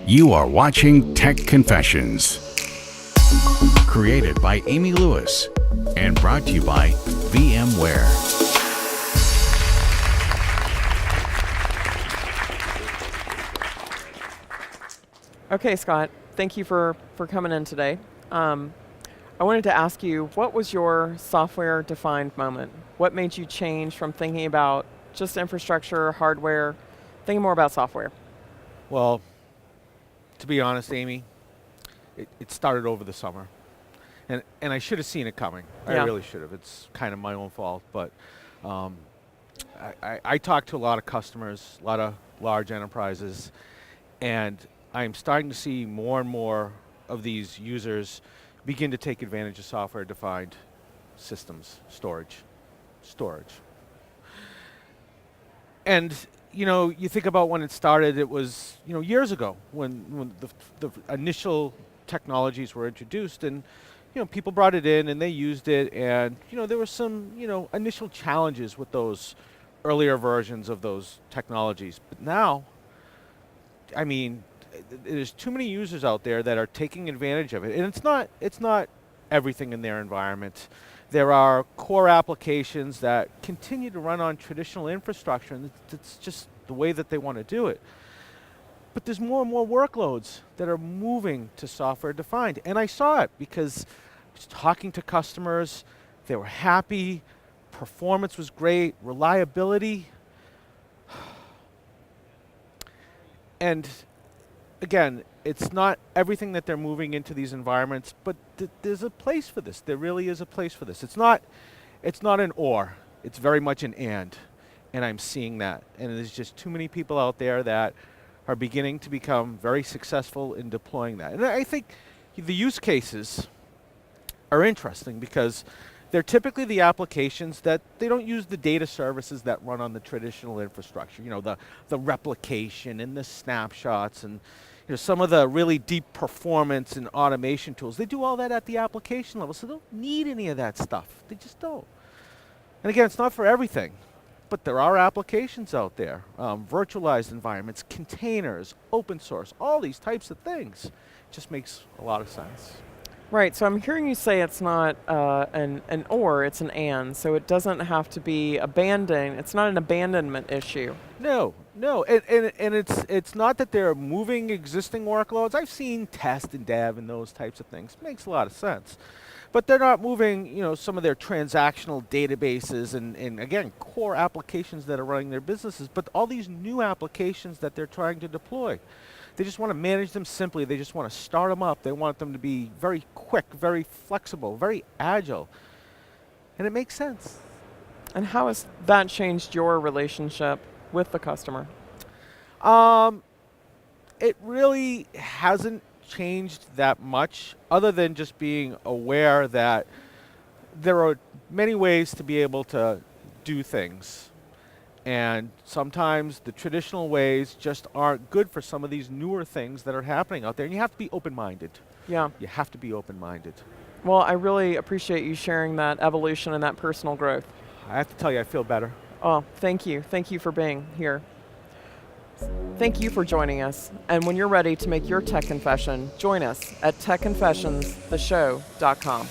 You are watching Tech Confessions, created by Amy Lewis and brought to you by VMware. Okay, Scott, thank you for coming in today. I wanted to ask you, what was your software-defined moment? What made you change from thinking about just infrastructure, hardware, thinking more about software? Well, to be honest, Amy, it started over the summer. And I should have seen it coming. Yeah. I really should have. It's kind of my own fault. But I talk to a lot of customers, a lot of large enterprises, and I'm starting to see more and more of these users begin to take advantage of software-defined systems, storage. And you think about when it started, it was years ago when the initial technologies were introduced, and people brought it in and they used it, and there were some initial challenges with those earlier versions of those technologies. But now, I mean, there's too many users out there that are taking advantage of it, and it's not everything in their environment. There are core applications that continue to run on traditional infrastructure, and it's just the way that they want to do it. But there's more and more workloads that are moving to software-defined, and I saw it because I was talking to customers. They were happy, performance was great, reliability. And again, it's not everything that they're moving into these environments, but there's a place for this. There really is a place for this. It's not an or, it's very much an and I'm seeing that. And there's just too many people out there that are beginning to become very successful in deploying that. And I think the use cases are interesting because they're typically the applications that they don't use the data services that run on the traditional infrastructure, the replication and the snapshots and some of the really deep performance and automation tools. They do all that at the application level, so they don't need any of that stuff. They just don't. And again, it's not for everything, but there are applications out there, virtualized environments, containers, open source, all these types of things. It just makes a lot of sense. Right, so I'm hearing you say it's not an or, it's an and, so it doesn't have to be it's not an abandonment issue. No, and it's not that they're moving existing workloads. I've seen test and dev and those types of things. Makes a lot of sense. But they're not moving, some of their transactional databases and again, core applications that are running their businesses, but all these new applications that they're trying to deploy. They just want to manage them simply. They just want to start them up. They want them to be very quick, very flexible, very agile. And it makes sense. And how has that changed your relationship with the customer? It really hasn't changed that much, other than just being aware that there are many ways to be able to do things. And sometimes the traditional ways just aren't good for some of these newer things that are happening out there. And you have to be open-minded. Yeah. You have to be open-minded. Well, I really appreciate you sharing that evolution and that personal growth. I have to tell you, I feel better. Oh, thank you. Thank you for being here. Thank you for joining us. And when you're ready to make your tech confession, join us at techconfessionstheshow.com.